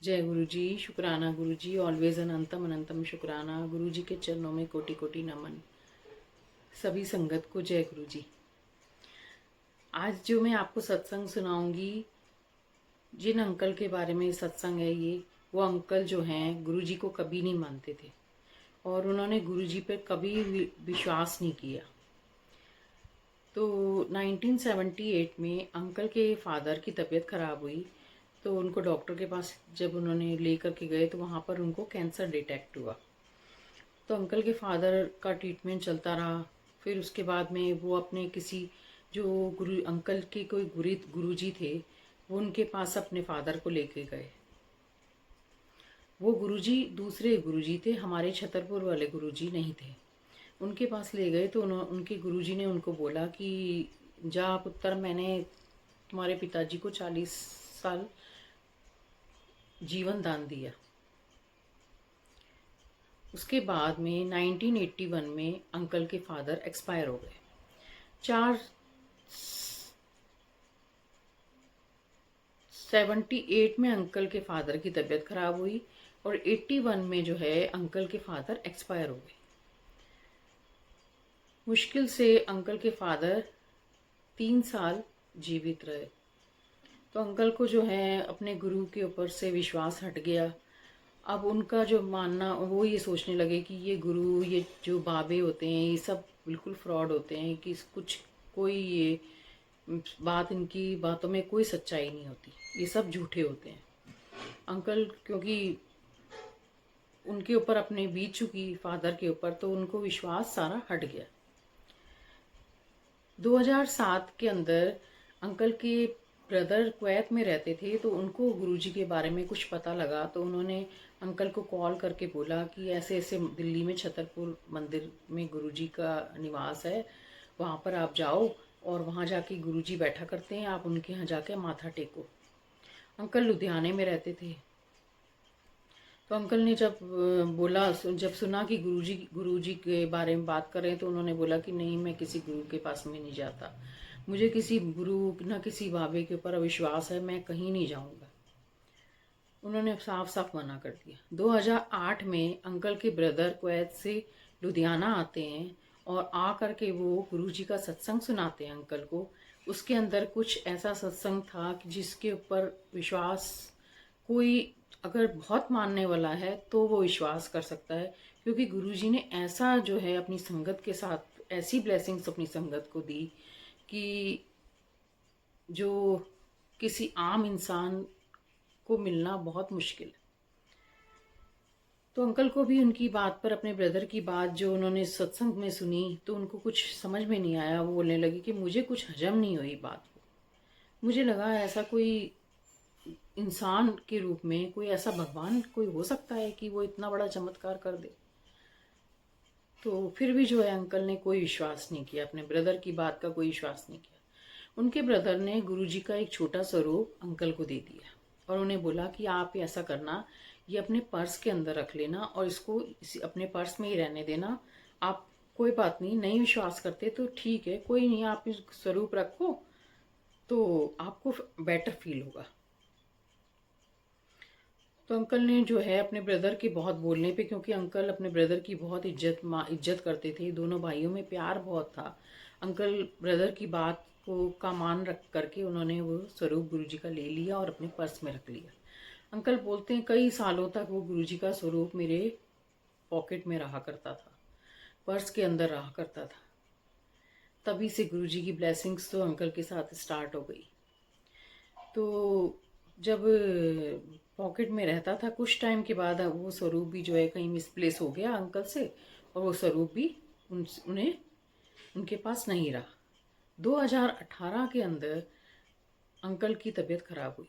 जय गुरु जी। शुक्राना गुरु जी। ऑलवेज अनंतम अनंतम शुक्राना। गुरु जी के चरणों में कोटि कोटि नमन। सभी संगत को जय गुरु जी। आज जो मैं आपको सत्संग सुनाऊंगी, जिन अंकल के बारे में सत्संग है ये, वो अंकल जो हैं गुरु जी को कभी नहीं मानते थे और उन्होंने गुरु जी पर कभी विश्वास नहीं किया। तो 1978 में अंकल के फादर की तबीयत ख़राब हुई, तो उनको डॉक्टर के पास जब उन्होंने लेकर के गए तो वहाँ पर उनको कैंसर डिटेक्ट हुआ। तो अंकल के फादर का ट्रीटमेंट चलता रहा। फिर उसके बाद में वो अपने किसी जो अंकल के कोई गुरुजी थे, वो उनके पास अपने फादर को लेके गए। वो गुरुजी दूसरे गुरुजी थे, हमारे छतरपुर वाले गुरुजी नहीं थे। उनके पास ले गए तो उनके गुरुजी ने उनको बोला कि जा पुत्र, मैंने तुम्हारे पिताजी को 40 साल जीवन दान दिया। उसके बाद में 1981 में अंकल के फादर एक्सपायर हो गए। 78 में अंकल के फादर की तबीयत खराब हुई और 81 में जो है अंकल के फादर एक्सपायर हो गए। मुश्किल से अंकल के फादर 3 साल जीवित रहे। तो अंकल को जो है अपने गुरु के ऊपर से विश्वास हट गया। अब उनका जो मानना, वो ये सोचने लगे कि ये गुरु, ये जो बाबे होते हैं, ये सब बिल्कुल फ्रॉड होते हैं, कि कुछ कोई ये इनकी बातों में कोई सच्चाई नहीं होती, ये सब झूठे होते हैं। अंकल क्योंकि उनके ऊपर अपने बीत चुकी फादर के ऊपर, तो उनको विश्वास सारा हट गया। 2007 के अंदर अंकल के ब्रदर कुवैत में रहते थे, तो उनको गुरुजी के बारे में कुछ पता लगा। तो उन्होंने अंकल को कॉल करके बोला कि ऐसे ऐसे दिल्ली में छतरपुर मंदिर में गुरुजी का निवास है, वहाँ पर आप जाओ और वहाँ जाके गुरुजी बैठा करते हैं, आप उनके यहाँ जाके माथा टेको। अंकल लुधियाने में रहते थे। तो अंकल ने जब सुना कि गुरुजी के बारे में बात कर रहे हैं, तो उन्होंने बोला कि नहीं, मैं किसी गुरु के पास में नहीं जाता, मुझे किसी गुरु ना किसी बाबे के ऊपर अविश्वास है, मैं कहीं नहीं जाऊंगा। उन्होंने साफ साफ मना कर दिया। 2008 में अंकल के ब्रदर कुवैत से लुधियाना आते हैं और आ करके वो गुरुजी का सत्संग सुनाते हैं अंकल को। उसके अंदर कुछ ऐसा सत्संग था कि जिसके ऊपर विश्वास, कोई अगर बहुत मानने वाला है तो वो विश्वास कर सकता है, क्योंकि गुरुजी ने ऐसा जो है अपनी संगत के साथ ऐसी ब्लेसिंग्स अपनी संगत को दी कि जो किसी आम इंसान को मिलना बहुत मुश्किल है। तो अंकल को भी उनकी बात पर, अपने ब्रदर की बात जो उन्होंने सत्संग में सुनी, तो उनको कुछ समझ में नहीं आया। वो बोलने लगे कि मुझे कुछ हजम नहीं हुई बात को, मुझे लगा ऐसा कोई इंसान के रूप में कोई ऐसा भगवान कोई हो सकता है कि वो इतना बड़ा चमत्कार कर दे। तो फिर भी जो है अंकल ने कोई विश्वास नहीं किया, अपने ब्रदर की बात का कोई विश्वास नहीं किया। उनके ब्रदर ने गुरुजी का एक छोटा स्वरूप अंकल को दे दिया और उन्हें बोला कि आप ऐसा करना, ये अपने पर्स के अंदर रख लेना और इसको अपने पर्स में ही रहने देना। आप कोई बात नहीं, नहीं विश्वास करते तो ठीक है, कोई नहीं, आप इस स्वरूप रखो तो आपको बेटर फील होगा। तो अंकल ने जो है अपने ब्रदर के बहुत बोलने पे, क्योंकि अंकल अपने ब्रदर की बहुत इज्जत करते थे, दोनों भाइयों में प्यार बहुत था, अंकल ब्रदर की बात को का मान रख करके उन्होंने वो स्वरूप गुरुजी का ले लिया और अपने पर्स में रख लिया। अंकल बोलते हैं कई सालों तक वो गुरुजी का स्वरूप मेरे पॉकेट में रहा करता था, पर्स के अंदर रहा करता था। तभी से गुरुजी की ब्लेसिंग्स तो अंकल के साथ स्टार्ट हो गई। तो जब पॉकेट में रहता था, कुछ टाइम के बाद वो स्वरूप भी जो है कहीं मिसप्लेस हो गया अंकल से, और वो स्वरूप भी उन्हें उनके पास नहीं रहा। 2018 के अंदर अंकल की तबीयत खराब हुई।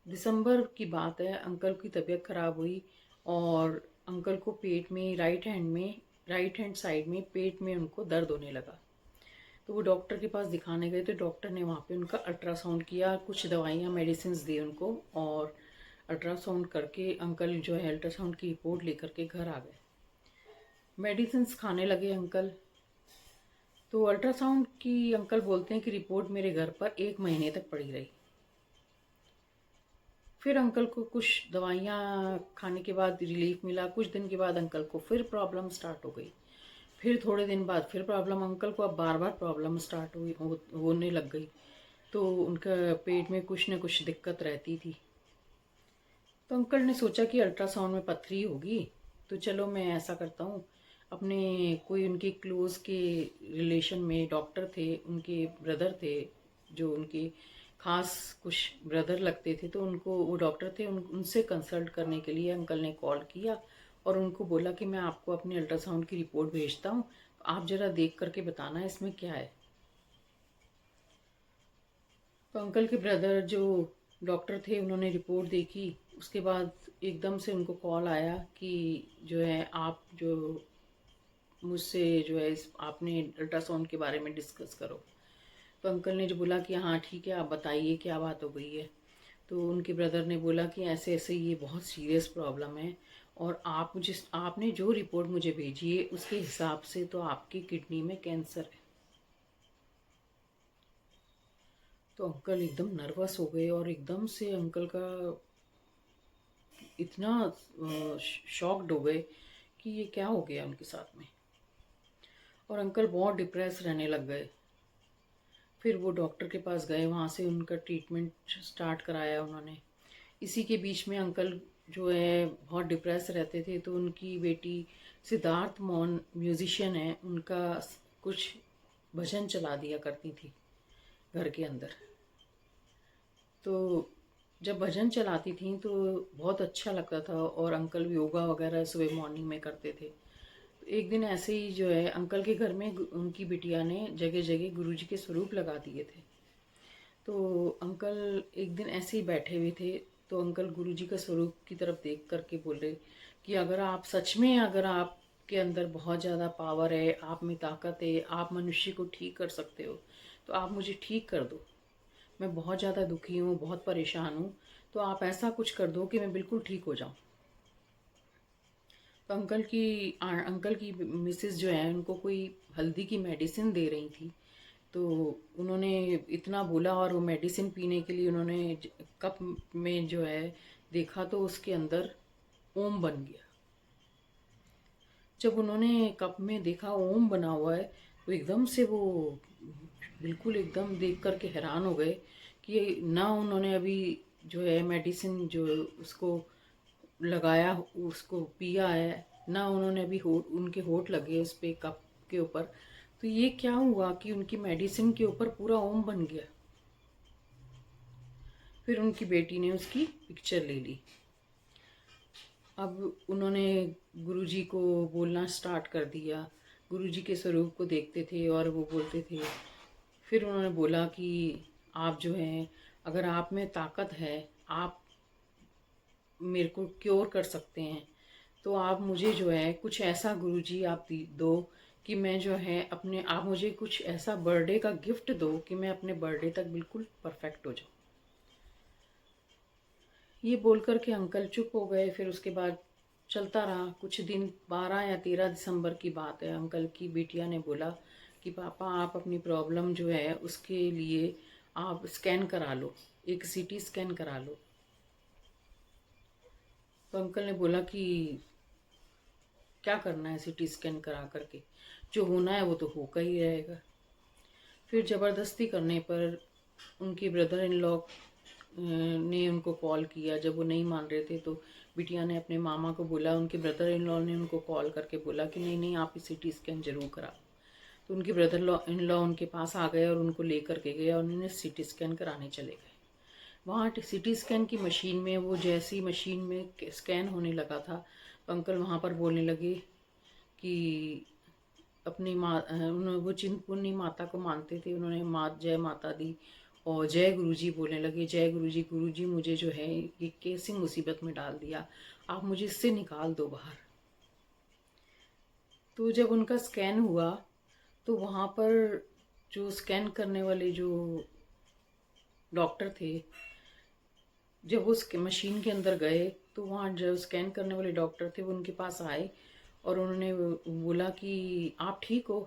दिसंबर की बात है, अंकल की तबीयत खराब हुई और अंकल को पेट में, राइट हैंड साइड में पेट में उनको दर्द होने लगा। तो वो डॉक्टर के पास दिखाने गए, तो डॉक्टर ने वहाँ पे उनका अल्ट्रासाउंड किया, कुछ दवाइयाँ मेडिसिन दी उनको, और अल्ट्रासाउंड करके अंकल जो है अल्ट्रासाउंड की रिपोर्ट लेकर के घर आ गए। मेडिसिन खाने लगे अंकल। तो अल्ट्रासाउंड की अंकल बोलते हैं कि रिपोर्ट मेरे घर पर 1 महीने तक पड़ी रही। फिर अंकल को कुछ दवाइयाँ खाने के बाद रिलीफ मिला। कुछ दिन के बाद अंकल को फिर प्रॉब्लम स्टार्ट हो गई। फिर थोड़े दिन बाद फिर प्रॉब्लम, अंकल को अब बार बार प्रॉब्लम स्टार्ट होने लग गई। तो उनका पेट में कुछ न कुछ दिक्कत रहती थी। तो अंकल ने सोचा कि अल्ट्रासाउंड में पथरी होगी, तो चलो मैं ऐसा करता हूँ, अपने कोई उनके क्लोज के रिलेशन में डॉक्टर थे, उनके ब्रदर थे, जो उनके खास कुछ ब्रदर लगते थे, तो उनको वो डॉक्टर थे, उनसे कंसल्ट करने के लिए अंकल ने कॉल किया और उनको बोला कि मैं आपको अपनी अल्ट्रासाउंड की रिपोर्ट भेजता हूँ, आप ज़रा देख करके बताना इसमें क्या है। तो अंकल के ब्रदर जो डॉक्टर थे उन्होंने रिपोर्ट देखी। उसके बाद एकदम से उनको कॉल आया कि जो है आप जो मुझसे जो है इस आपने अल्ट्रासाउंड के बारे में डिस्कस करो। तो अंकल ने जो बोला कि हाँ ठीक है, आप बताइए क्या बात हो गई है। तो उनके ब्रदर ने बोला कि ऐसे ऐसे ये बहुत सीरियस प्रॉब्लम है और आप जिस आपने जो रिपोर्ट मुझे भेजी है उसके हिसाब से तो आपकी किडनी में कैंसर है। तो अंकल एकदम नर्वस हो गए और एकदम से अंकल का इतना शॉक्ड हो गए कि ये क्या हो गया उनके साथ में, और अंकल बहुत डिप्रेस रहने लग गए। फिर वो डॉक्टर के पास गए, वहाँ से उनका ट्रीटमेंट स्टार्ट कराया उन्होंने। इसी के बीच में अंकल जो है बहुत डिप्रेस रहते थे, तो उनकी बेटी सिद्धार्थ मौन म्यूजिशियन है, उनका कुछ भजन चला दिया करती थी घर के अंदर। तो जब भजन चलाती थी तो बहुत अच्छा लगता था, और अंकल योगा वगैरह सुबह मॉर्निंग में करते थे। तो एक दिन ऐसे ही जो है अंकल के घर में उनकी बिटिया ने जगह जगह गुरुजी के स्वरूप लगा दिए थे। तो अंकल एक दिन ऐसे ही बैठे हुए थे, तो अंकल गुरुजी का स्वरूप की तरफ देख करके बोले कि अगर आप सच में, अगर आपके अंदर बहुत ज़्यादा पावर है, आप में ताकत है, आप मनुष्य को ठीक कर सकते हो, तो आप मुझे ठीक कर दो। मैं बहुत ज़्यादा दुखी हूँ, बहुत परेशान हूँ, तो आप ऐसा कुछ कर दो कि मैं बिल्कुल ठीक हो जाऊँ। तो अंकल की मिसेस जो है उनको कोई हल्दी की मेडिसिन दे रही थी। तो उन्होंने इतना बोला और वो मेडिसिन पीने के लिए उन्होंने कप में जो है देखा, तो उसके अंदर ओम बन गया। जब उन्होंने कप में देखा ओम बना हुआ है, तो एकदम से वो बिल्कुल एकदम देख करके हैरान हो गए कि ना उन्होंने अभी जो है मेडिसिन जो उसको लगाया, उसको पिया है, ना उन्होंने अभी उनके होठ लगे उस पे कप के ऊपर। तो ये क्या हुआ कि उनकी मेडिसिन के ऊपर पूरा ओम बन गया। फिर उनकी बेटी ने उसकी पिक्चर ले ली। अब उन्होंने गुरुजी को बोलना स्टार्ट कर दिया, गुरुजी के स्वरूप को देखते थे और वो बोलते थे। फिर उन्होंने बोला कि आप जो हैं, अगर आप में ताकत है, आप मेरे को क्योर कर सकते हैं, तो आप मुझे जो है कुछ ऐसा गुरुजी आप दो कि मैं जो है अपने, आप मुझे कुछ ऐसा बर्थडे का गिफ्ट दो कि मैं अपने बर्थडे तक बिल्कुल परफेक्ट हो जाऊँ। ये बोल कर के अंकल चुप हो गए। फिर उसके बाद चलता रहा कुछ दिन। 12 या 13 दिसंबर की बात है, अंकल की बिटिया ने बोला कि पापा आप अपनी प्रॉब्लम जो है उसके लिए आप स्कैन करा लो, एक सीटी स्कैन करा लो। तो अंकल ने बोला कि क्या करना है सीटी स्कैन करा करके, जो होना है वो तो होकर ही रहेगा। फिर ज़बरदस्ती करने पर उनके ब्रदर इन लॉ ने उनको कॉल किया। जब वो नहीं मान रहे थे तो बिटिया ने अपने मामा को बोला, उनके ब्रदर इन लॉ ने उनको कॉल करके बोला कि नहीं नहीं आप सीटी स्कैन जरूर कराओ। तो उनके ब्रदर लॉ इन लॉ उनके पास आ गए और उनको लेकर के गए और उन्होंने सीटी स्कैन कराने चले गए। वहाँ सीटी स्कैन की मशीन में, वो जैसी मशीन में स्कैन होने लगा था, तो अंकल वहाँ पर बोलने लगे कि अपनी माँ, उन्होंने वो चिंतपूर्णी माता को मानते थे, उन्होंने जय माता दी और जय गुरुजी बोलने लगे। जय गुरुजी, गुरुजी मुझे जो है ये कैसी मुसीबत में डाल दिया, आप मुझे इससे निकाल दो बाहर। तो जब उनका स्कैन हुआ तो वहाँ पर जो स्कैन करने वाले जो डॉक्टर थे, जब वो मशीन के अंदर गए तो वहाँ जो स्कैन करने वाले डॉक्टर थे वो उनके पास आए और उन्होंने बोला कि आप ठीक हो।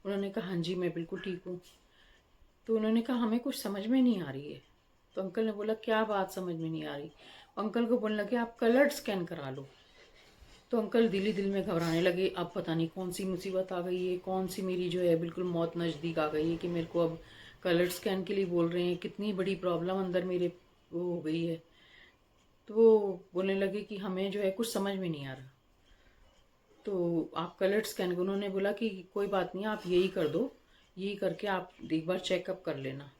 उन्होंने कहा हाँ जी मैं बिल्कुल ठीक हूँ। तो उन्होंने कहा हमें कुछ समझ में नहीं आ रही है। तो अंकल ने बोला क्या बात समझ में नहीं आ रही। अंकल को बोलने लगे आप कलर्ड स्कैन करा लो। तो अंकल दिल ही दिल में घबराने लगे, अब पता नहीं कौन सी मुसीबत आ गई है, कौन सी मेरी जो है बिल्कुल मौत नज़दीक आ गई है कि मेरे को अब कलर स्कैन के लिए बोल रहे हैं, कितनी बड़ी प्रॉब्लम अंदर मेरे वो हो गई है। तो वो बोलने लगे कि हमें जो है कुछ समझ में नहीं आ रहा, तो आप कलर स्कैन, उन्होंने बोला कि कोई बात नहीं आप यही कर दो, यही करके आप एक बार चेकअप कर लेना।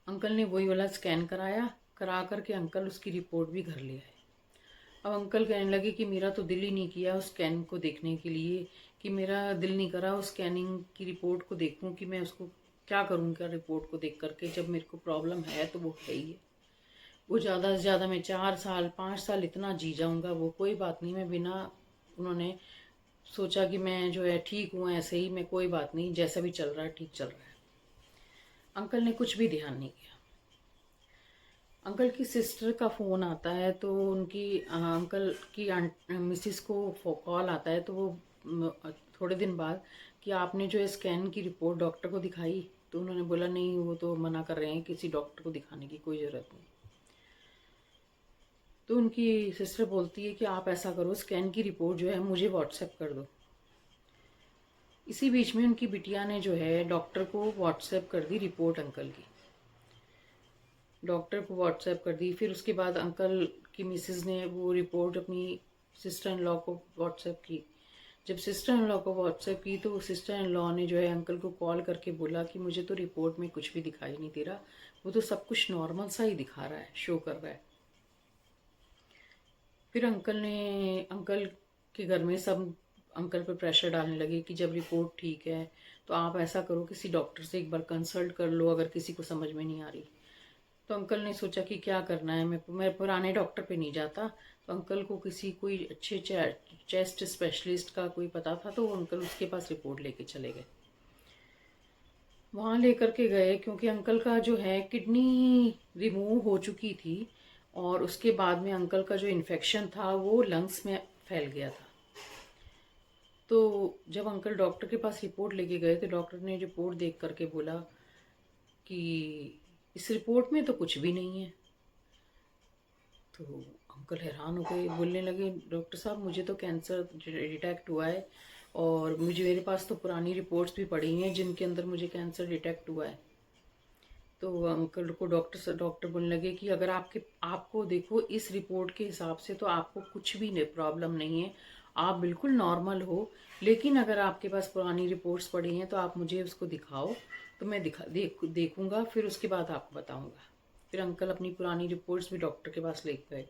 अंकल ने वही वाला स्कैन कराया, करा करके अंकल उसकी रिपोर्ट भी घर ले आए। अब अंकल कहने लगे कि मेरा तो दिल ही नहीं किया उस स्कैन को देखने के लिए, कि मेरा दिल नहीं करा उस स्कैनिंग की रिपोर्ट को देखूं कि मैं उसको क्या करूं, क्या रिपोर्ट को देख करके, जब मेरे को प्रॉब्लम है तो वो है ही है। वो ज़्यादा से ज़्यादा मैं 4 साल 5 साल इतना जी जाऊंगा, वो कोई बात नहीं, मैं बिना, उन्होंने सोचा कि मैं जो है ठीक हूँ ऐसे ही, मैं कोई बात नहीं, जैसा भी चल रहा है ठीक चल रहा है। अंकल ने कुछ भी ध्यान नहीं किया। अंकल की सिस्टर का फ़ोन आता है तो उनकी अंकल की मिसिस को कॉल आता है, तो वो थोड़े दिन बाद कि आपने जो है स्कैन की रिपोर्ट डॉक्टर को दिखाई। तो उन्होंने बोला नहीं, वो तो मना कर रहे हैं, किसी डॉक्टर को दिखाने की कोई ज़रूरत नहीं। तो उनकी सिस्टर बोलती है कि आप ऐसा करो, स्कैन की रिपोर्ट जो है मुझे व्हाट्सएप कर दो। इसी बीच में उनकी बिटिया ने जो है डॉक्टर को व्हाट्सएप कर दी रिपोर्ट अंकल की, डॉक्टर को व्हाट्सएप कर दी। फिर उसके बाद अंकल की मिसेस ने वो रिपोर्ट अपनी सिस्टर इन लॉ को व्हाट्सएप की। जब सिस्टर इन लॉ को व्हाट्सएप की तो सिस्टर इन लॉ ने जो है अंकल को कॉल करके बोला कि मुझे तो रिपोर्ट में कुछ भी दिखाई नहीं दे रहा, वो तो सब कुछ नॉर्मल सा ही दिखा रहा है, शो कर रहा है। फिर अंकल के घर में सब अंकल पर प्रेशर डालने लगे कि जब रिपोर्ट ठीक है तो आप ऐसा करो, किसी डॉक्टर से एक बार कंसल्ट कर लो अगर किसी को समझ में नहीं आ रही। तो अंकल ने सोचा कि क्या करना है, मैं पुराने डॉक्टर पे नहीं जाता। तो अंकल को किसी कोई अच्छे चेस्ट स्पेशलिस्ट का कोई पता था, तो वो अंकल उसके पास रिपोर्ट लेके चले गए। वहाँ लेकर के गए क्योंकि अंकल का जो है किडनी रिमूव हो चुकी थी, और उसके बाद में अंकल का जो इन्फेक्शन था वो लंग्स में फैल गया था। तो जब अंकल डॉक्टर के पास रिपोर्ट लेके गए तो डॉक्टर ने रिपोर्ट देख करके बोला कि इस रिपोर्ट में तो कुछ भी नहीं है। तो अंकल हैरान हो गए, बोलने लगे डॉक्टर साहब मुझे तो कैंसर डिटेक्ट हुआ है, और मेरे पास तो पुरानी रिपोर्ट्स भी पड़ी हैं जिनके अंदर मुझे कैंसर डिटेक्ट हुआ है। तो अंकल को डॉक्टर बोलने लगे कि अगर आपको देखो इस रिपोर्ट के हिसाब से तो आपको कुछ भी प्रॉब्लम नहीं है, आप बिल्कुल नॉर्मल हो, लेकिन अगर आपके पास पुरानी रिपोर्ट्स पड़ी हैं तो आप मुझे उसको दिखाओ, तो मैं देखूंगा, फिर उसके बाद आपको बताऊंगा। फिर अंकल अपनी पुरानी रिपोर्ट्स भी डॉक्टर के पास ले गए।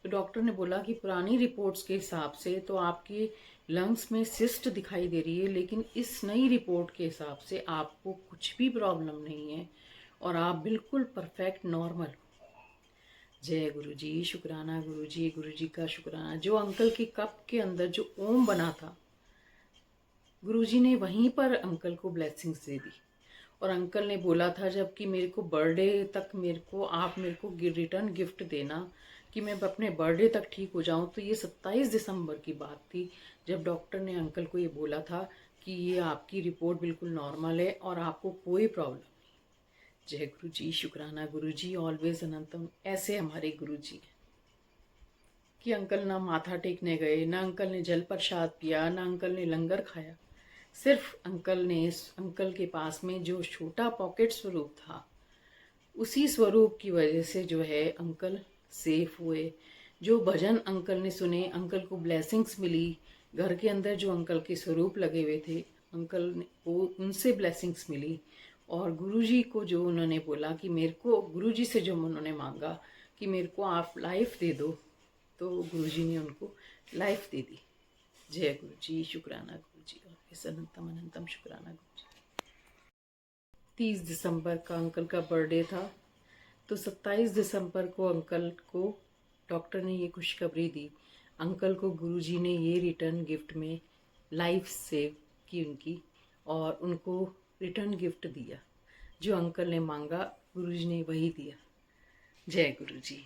तो डॉक्टर ने बोला कि पुरानी रिपोर्ट्स के हिसाब से तो आपके लंग्स में सिस्ट दिखाई दे रही है, लेकिन इस नई रिपोर्ट के हिसाब से आपको कुछ भी प्रॉब्लम नहीं है और आप बिल्कुल परफेक्ट नॉर्मल हो। जय गुरु जी, शुक्राना गुरु जी का शुक्राना। जो अंकल के कप के अंदर जो ओम बना था, गुरु जी ने वहीं पर अंकल को ब्लेसिंग्स दे दी। और अंकल ने बोला था जब कि मेरे को बर्थडे तक आप मेरे को रिटर्न गिफ्ट देना, कि मैं अपने बर्थडे तक ठीक हो जाऊं। तो ये 27 दिसंबर की बात थी जब डॉक्टर ने अंकल को ये बोला था कि ये आपकी रिपोर्ट बिल्कुल नॉर्मल है और आपको कोई प्रॉब्लम। जय गुरु जी, शुक्राना गुरु जी, ऑलवेज अनंतम। ऐसे हमारे गुरु जी हैं कि अंकल ना माथा टेकने गए, ना अंकल ने जल प्रसाद पिया, ना अंकल ने लंगर खाया। सिर्फ अंकल के पास में जो छोटा पॉकेट स्वरूप था, उसी स्वरूप की वजह से जो है अंकल सेफ हुए। जो भजन अंकल ने सुने, अंकल को ब्लेसिंग्स मिली। घर के अंदर जो अंकल के स्वरूप लगे हुए थे, अंकल ने वो उनसे ब्लेसिंग्स मिली। और गुरुजी को जो उन्होंने बोला कि मेरे को, गुरुजी से जो उन्होंने मांगा कि मेरे को आप लाइफ दे दो, तो गुरुजी ने उनको लाइफ दे दी। जय गुरु जी, शुक्राना गुरु जी, और अनंतम अनंतम शुक्राना गुरु जी। 30 दिसंबर का अंकल का बर्थडे था, तो 27 दिसंबर को अंकल को डॉक्टर ने ये खुशखबरी दी। अंकल को गुरुजी ने ये रिटर्न गिफ्ट में लाइफ सेव की उनकी, और उनको रिटर्न गिफ्ट दिया। जो अंकल ने मांगा गुरुजी ने वही दिया। जय गुरु जी।